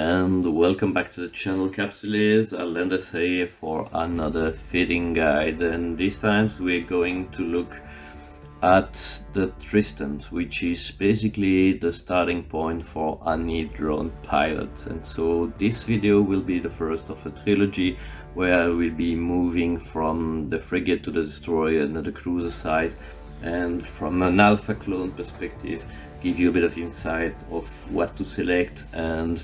and welcome back to the channel Capsules. Lendas here for another fitting guide, and this time we're going to look at the Tristan, which is basically the starting point for any drone pilot. And so this video will be the first of a trilogy where I will be moving from the frigate to the destroyer and the cruiser size, and from an alpha clone perspective give you a bit of insight of what to select and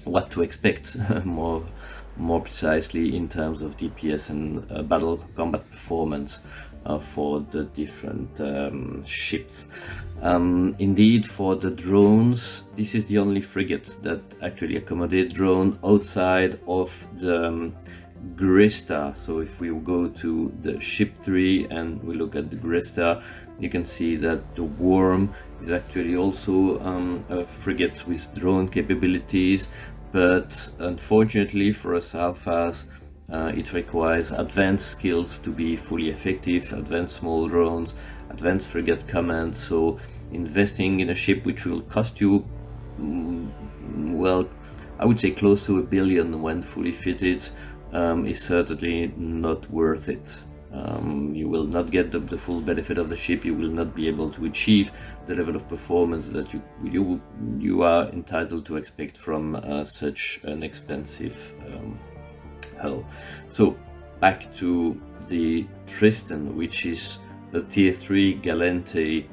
what to expect more precisely in terms of DPS and battle combat performance for the different ships. Indeed, for the drones, this is the only frigate that actually accommodate drone outside of the Grista. So if we go to the ship 3 and we look at the Grista, you can see that the Worm is actually also a frigate with drone capabilities, but unfortunately for us alphas it requires advanced skills to be fully effective, advanced small drones, advanced frigate command. So investing in a ship which will cost you, well, I would say close to $1 billion when fully fitted, is certainly not worth it. You will not get the full benefit of the ship. You will not be able to achieve the level of performance that you are entitled to expect from such an expensive hull. So back to the Tristan, which is a tier 3 Galente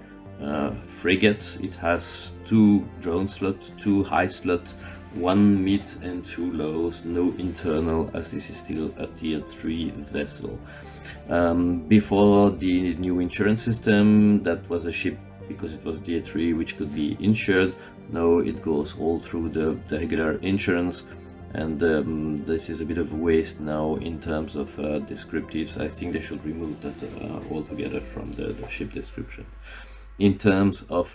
frigate. It has 2 drone slots, 2 high slots, 1 mid and 2 lows, no internal, as this is still a tier 3 vessel. Before the new insurance system, that was a ship, because it was tier 3, which could be insured. Now it goes all through the regular insurance, and this is a bit of a waste now in terms of descriptives. I think they should remove that altogether from the ship description. In terms of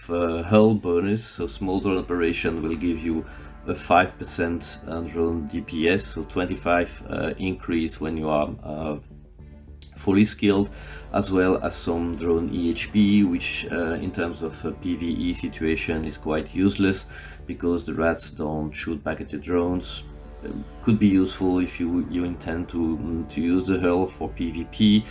hull bonus, so small drone operation will give you a 5% drone DPS, so 25 increase when you are fully skilled, as well as some drone EHP, which in terms of PvE situation is quite useless because the rats don't shoot back at your drones. Could be useful if you intend to use the hull for PvP,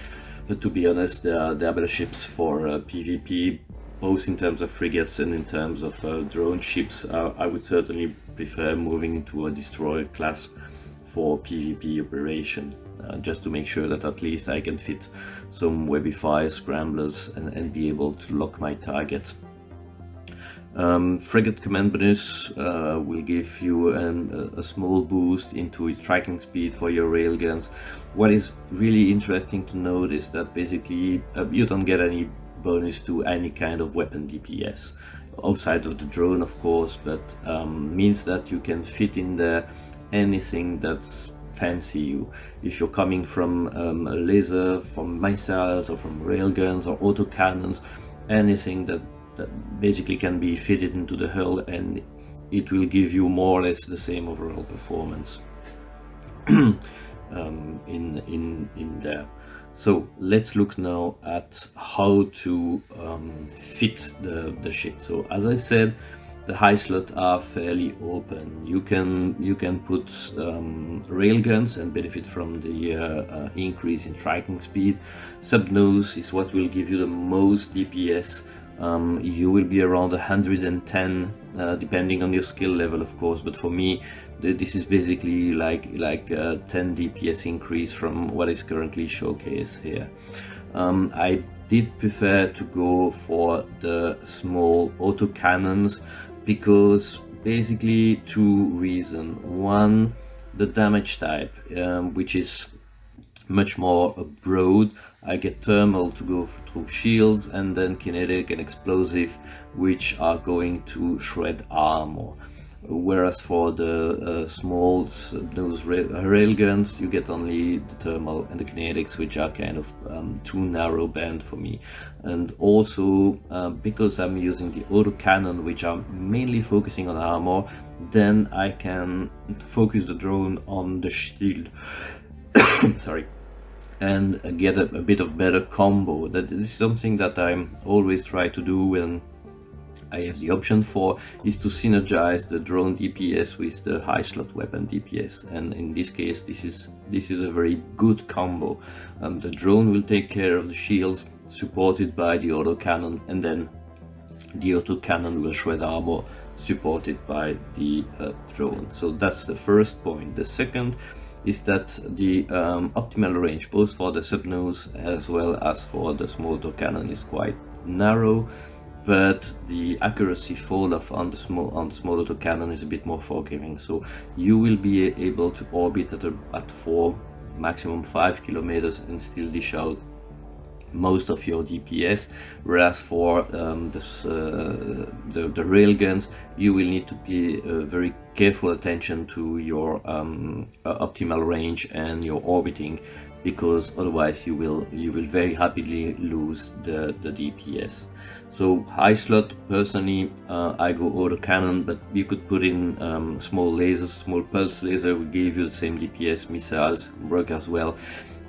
but to be honest, there are better ships for PvP, both in terms of frigates and in terms of drone ships. I would certainly prefer moving into a destroyer class for PvP operation, just to make sure that at least I can fit some Webify scramblers and be able to lock my target. Frigate command bonus will give you a small boost into its tracking speed for your railguns. What is really interesting to note is that basically you don't get any bonus to any kind of weapon DPS outside of the drone, of course, but means that you can fit in there anything that's fancy you. If you're coming from a laser, from missiles, or from railguns or autocannons, anything that basically can be fitted into the hull, and it will give you more or less the same overall performance in there. So let's look now at how to fit the ship. So as I said, the high slots are fairly open. You can put railguns and benefit from the increase in tracking speed. Subnose is what will give you the most DPS. You will be around 110 depending on your skill level, of course, but for me this is basically like 10 DPS increase from what is currently showcased here. I did prefer to go for the small autocannons because basically 2 reasons. One, the damage type, which is much more broad. I get thermal to go through shields, and then kinetic and explosive, which are going to shred armor. Whereas for the small those railguns, you get only the thermal and the kinetics, which are kind of too narrow band for me. And also because I'm using the autocannon, which are mainly focusing on armor, then I can focus the drone on the shield sorry, and get a bit of better combo. That is something that I always try to do when I have the option for is to synergize the drone DPS with the high slot weapon DPS, and in this case this is a very good combo. The drone will take care of the shields supported by the autocannon, and then the autocannon will shred armor supported by the drone. So that's the first point. The second is that the optimal range, both for the sub-nose as well as for the small autocannon, is quite narrow, but the accuracy fall off on the small autocannon is a bit more forgiving. So you will be able to orbit at 4, maximum 5 kilometers and still dish out most of your DPS, whereas for the railguns you will need to pay very careful attention to your optimal range and your orbiting, because otherwise you will very rapidly lose the DPS. So high slot, personally I go autocannon, but you could put in small lasers, small pulse laser will give you the same DPS. Missiles work as well.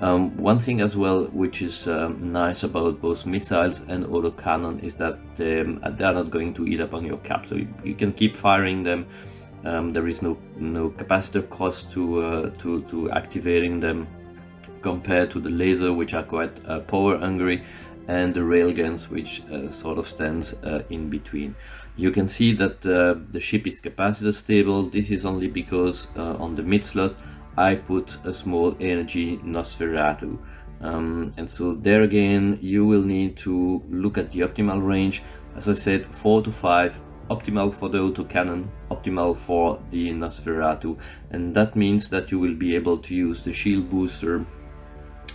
One thing as well which is nice about both missiles and autocannon is that they are not going to eat up on your cap, so you can keep firing them. There is no capacitor cost to activating them, compared to the laser, which are quite power hungry, and the railguns, which sort of stands in between. You can see that the ship is capacitor stable. This is only because on the mid slot I put a small energy Nosferatu, and so there again you will need to look at the optimal range. As I said, 4 to 5, optimal for the autocannon, optimal for the Nosferatu, and that means that you will be able to use the shield booster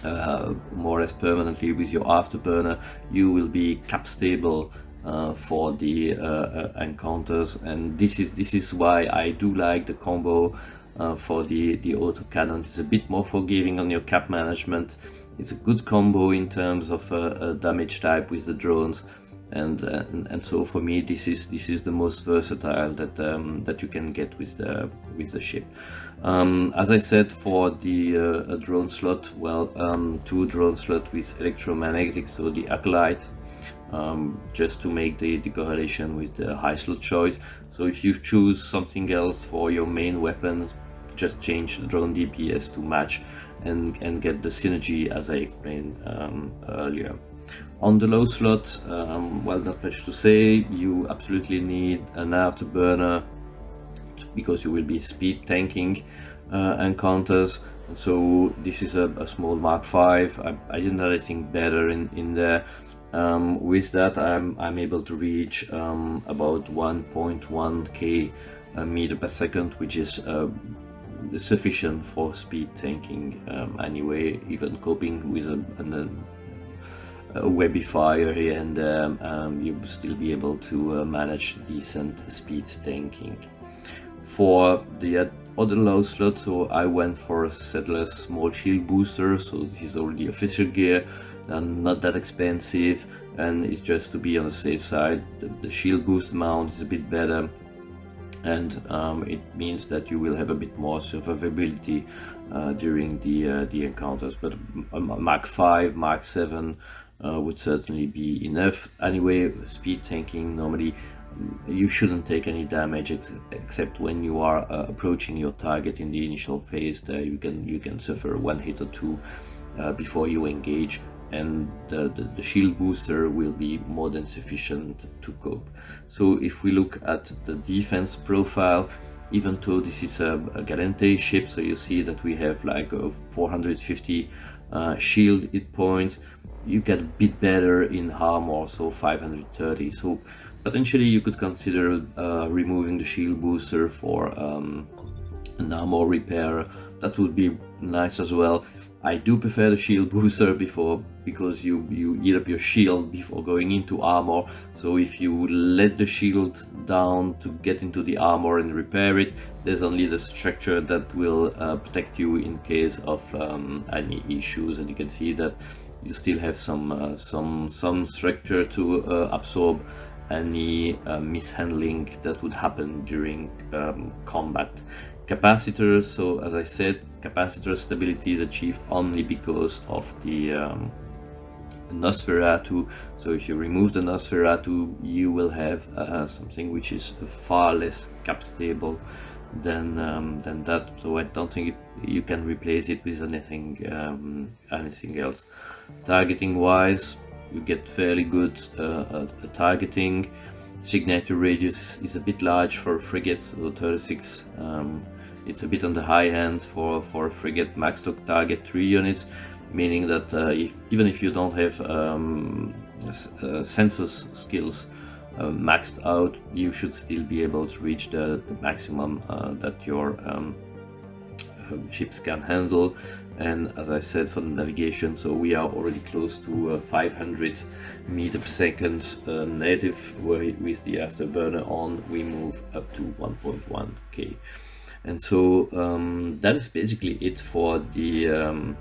more or less permanently with your afterburner. You will be cap stable for the encounters, and this is why I do like the combo for the autocannon. It's a bit more forgiving on your cap management. It's a good combo in terms of damage type with the drones, and so for me this is the most versatile that you can get with the ship. As I said, for the drone slot, well, 2 drone slot with electromagnetic, so the acolyte, just to make the correlation with the high slot choice. So if you choose something else for your main weapon, just change the drone DPS to match and get the synergy as I explained earlier. On the low slot, well, not much to say. You absolutely need an afterburner because you will be speed tanking encounters. So this is a small Mark V. I didn't have anything better in there. With that I'm able to reach about 1.1k meter per second, which is sufficient for speed tanking anyway, even coping with a webby fire here and you will still be able to manage decent speed tanking. For the other low slot, so I went for a Settlers small shield booster, so this is already officer gear and not that expensive, and it's just to be on the safe side. The shield boost amount is a bit better, and it means that you will have a bit more survivability during the encounters. But Mark 5, Mark 7 would certainly be enough. Anyway, speed tanking, normally you shouldn't take any damage except when you are approaching your target in the initial phase. There you can suffer 1 hit or 2 before you engage, and the shield booster will be more than sufficient to cope. So if we look at the defense profile, even though this is a Galente ship, so you see that we have like 450 shield hit points, you get a bit better in armor, so 530. So potentially you could consider removing the shield booster for an armor repair. That would be nice as well. I do prefer the shield booster because you eat up your shield before going into armor. So if you let the shield down to get into the armor and repair it, there's only the structure that will protect you in case of any issues, and you can see that you still have some structure to absorb any mishandling that would happen during combat. Capacitors, so as I said, capacitor stability is achieved only because of the Nosferatu. So if you remove the Nosferatu, you will have something which is far less cap stable than that. So I don't think you can replace it with anything else. Targeting wise, you get fairly good targeting. Signature radius is a bit large for frigates, so 36. It's a bit on the high end for a frigate. Max stock target 3 units, meaning that even if you don't have census skills maxed out, you should still be able to reach the maximum that your ships can handle. And as I said, for the navigation, so we are already close to 500 meter per second native, where with the afterburner on we move up to 1.1 K. And so that is basically it for the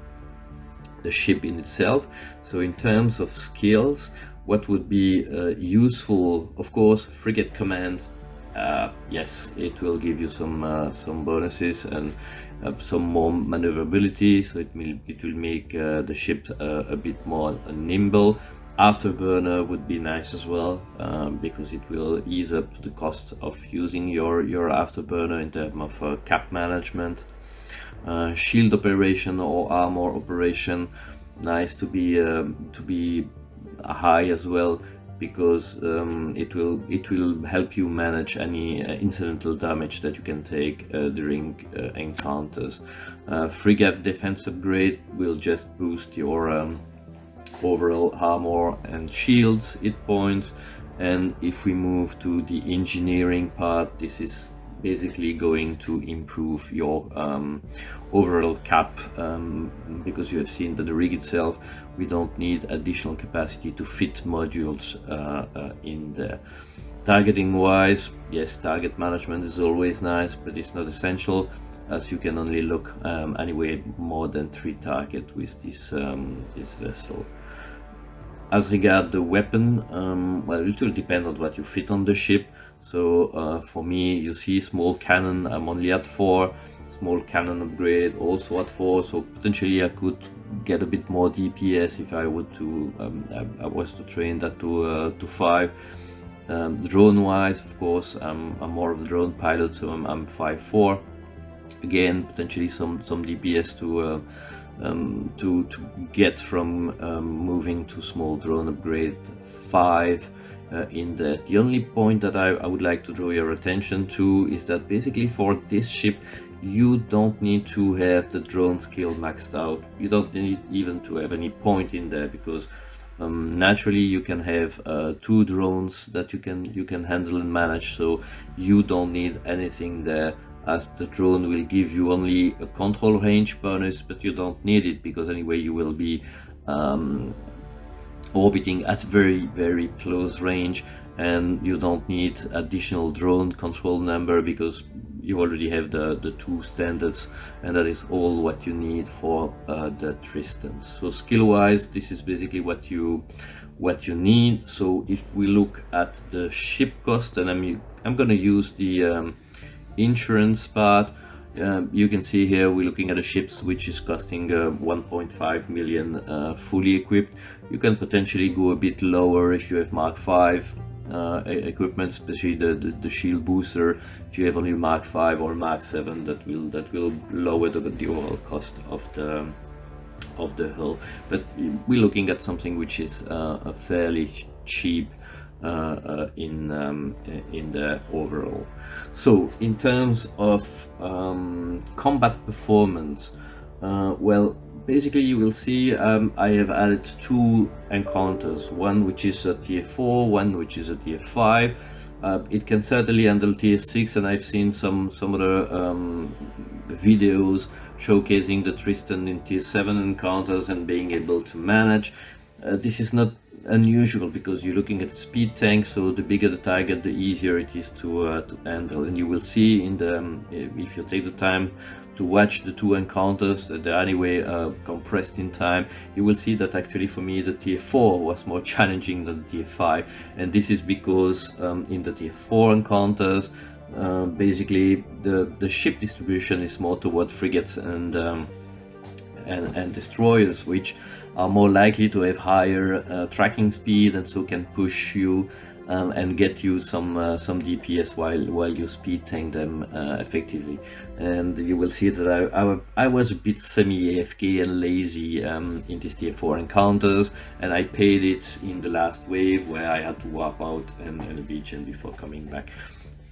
ship in itself. So in terms of skills, what would be useful, of course, frigate command. Yes, it will give you some bonuses and some more maneuverability, so it will make the ship a bit more nimble. Afterburner would be nice as well, because it will ease up the cost of using your afterburner in terms of cap management. Shield operation or armor operation, nice to be high as well, because it will help you manage any incidental damage that you can take during encounters. Frigate defense upgrade will just boost your overall armor and shields hit points. And if we move to the engineering part, this is basically going to improve your overall cap, because you have seen that the rig itself, we don't need additional capacity to fit modules in there. Targeting wise, yes, target management is always nice, but it's not essential, as you can only look anyway more than 3 targets with this vessel. As regard the weapon, well, it will depend on what you fit on the ship. So for me, you see small cannon, I'm only at 4, small cannon upgrade also at 4, so potentially I could get a bit more DPS if I would to I was to train that to 5. Drone wise, of course, I'm more of a drone pilot, so I'm 5'4". Again, potentially some DPS to get from moving to small drone upgrade 5. In that, the only point that I would like to draw your attention to is that basically for this ship you don't need to have the drone skill maxed out. You don't need even to have any point in there, because naturally you can have 2 drones that you can handle and manage, so you don't need anything there, as the drone will give you only a control range bonus, but you don't need it, because anyway you will be orbiting at very close range, and you don't need additional drone control number because you already have the 2 standards, and that is all what you need for the Tristan. So skill wise, this is basically what you need. So if we look at the ship cost, and I'm gonna use the insurance part. You can see here we're looking at a ship which is costing 1.5 million fully equipped. You can potentially go a bit lower if you have Mark 5 equipment, especially the shield booster. If you have only Mark 5 or Mark 7, that will lower the overall cost of the hull. But we're looking at something which is a fairly cheap in the overall. So in terms of combat performance, well, basically you will see I have added 2 encounters, one which is a tier 4, one which is a tier 5. It can certainly handle tier 6, and I've seen some other videos showcasing the Tristan in tier 7 encounters and being able to manage. This is not unusual, because you're looking at a speed tank, so the bigger the target, the easier it is to handle. And you will see in the if you take the time to watch the 2 encounters, they're anyway compressed in time, you will see that actually for me the tier 4 was more challenging than the tier 5, and this is because in the tier 4 encounters basically the ship distribution is more toward frigates and and destroyers, which are more likely to have higher tracking speed, and so can push you and get you some DPS while you speed tank them effectively. And you will see that I was a bit semi-AFK and lazy in these tier 4 encounters, and I paid it in the last wave where I had to warp out and a beacon before coming back.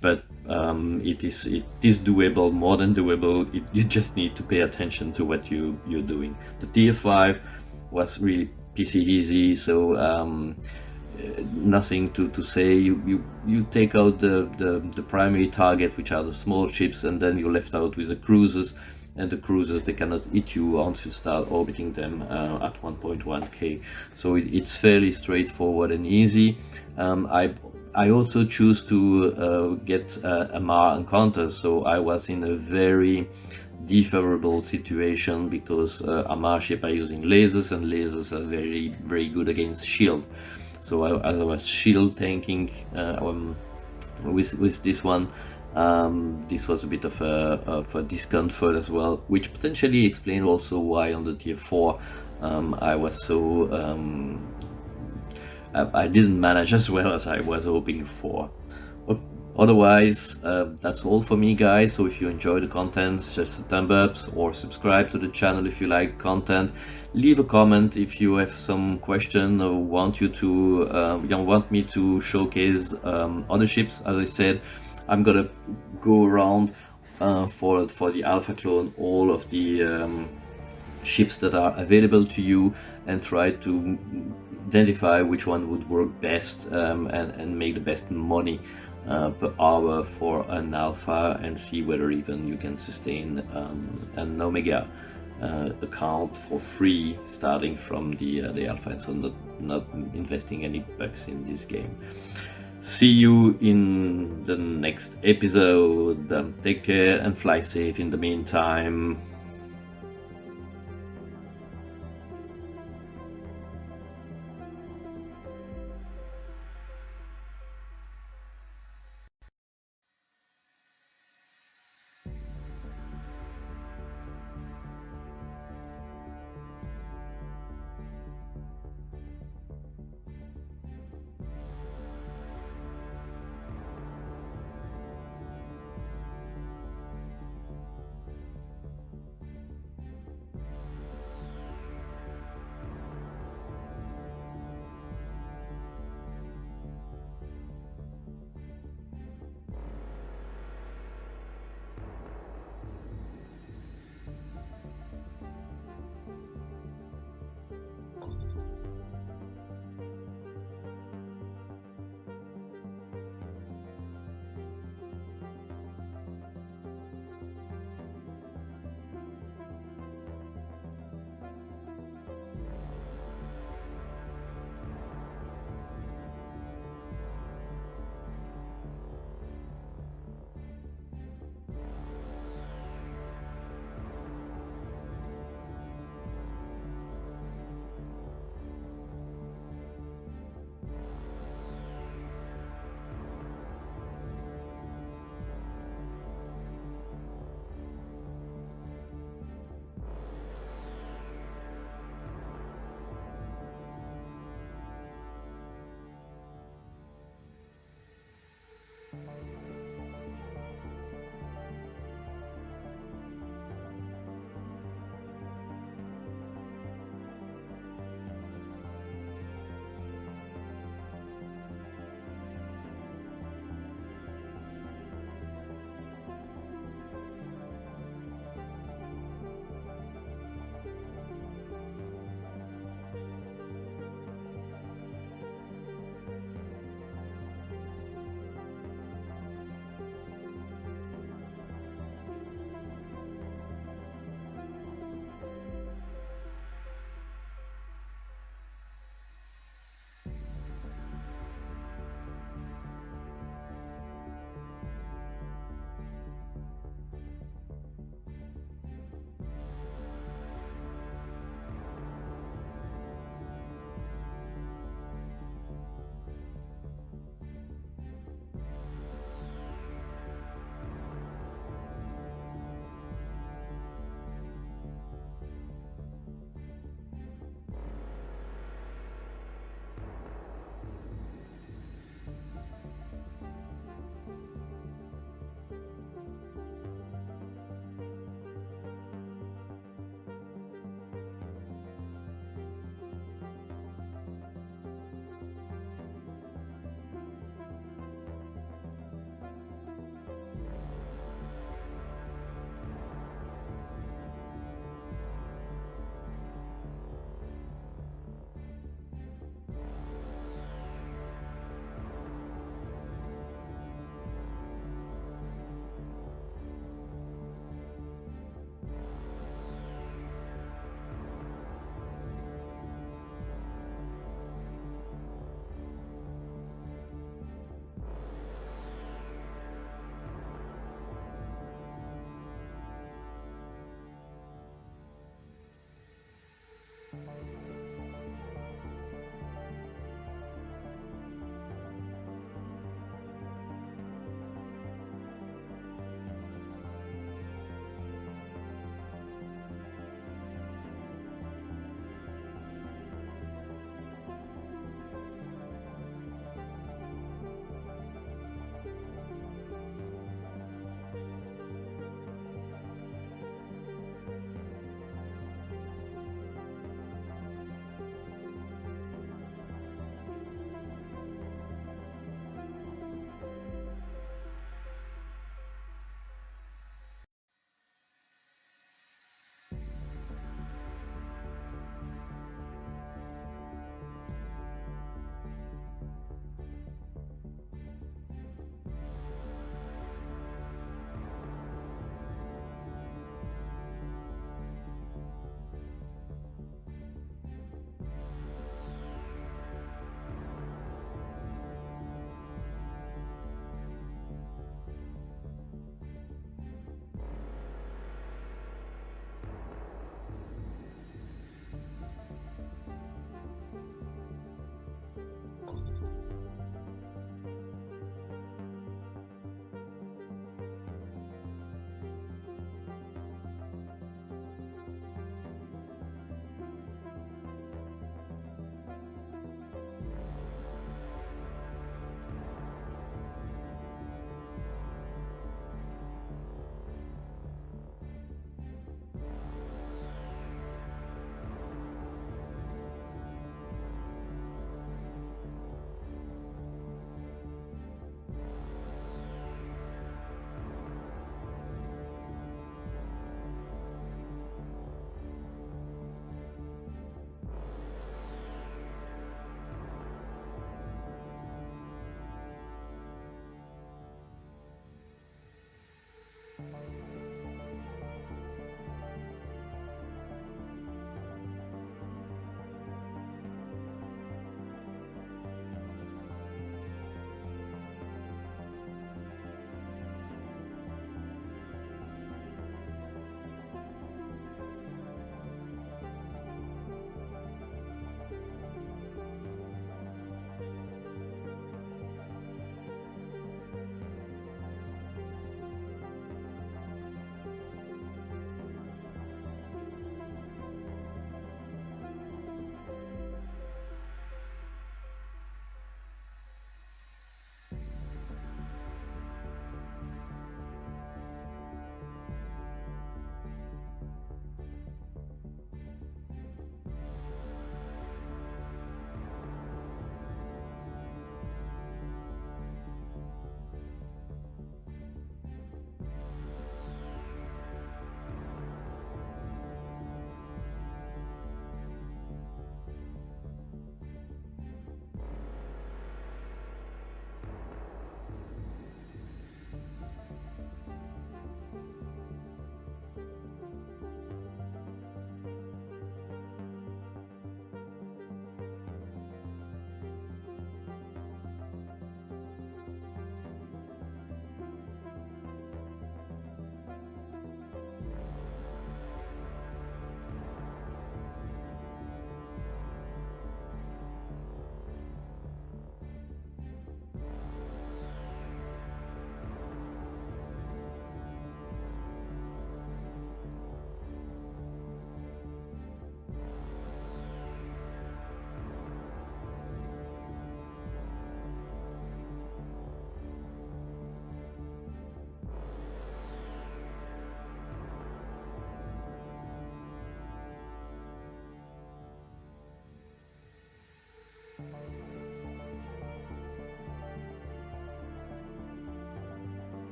But it is doable, more than doable. You just need to pay attention to what you're doing. The tier 5 was really PC easy, so nothing to say. You take out the primary target, which are the small ships, and then you're left out with the cruisers, and the cruisers, they cannot hit you once you start orbiting them at 1.1k. So it's fairly straightforward and easy. I also choose to get a Mar encounter, so I was in a very defavorable situation because Amar ship are using lasers, and lasers are very good against shield. So as I was shield tanking with this one, this was a bit of a discomfort as well, which potentially explained also why on the tier 4 I was so I didn't manage as well as I was hoping for. Otherwise, that's all for me, guys. So if you enjoy the content, just a thumb up or subscribe to the channel if you like content. Leave a comment if you have some question or want me to showcase other ships. As I said, I'm gonna go around for the alpha clone all of the ships that are available to you and try to identify which one would work best and make the best money per hour for an alpha, and see whether even you can sustain an omega account for free starting from the alpha, and so not investing any bucks in this game. See you in the next episode. Take care and fly safe in the meantime.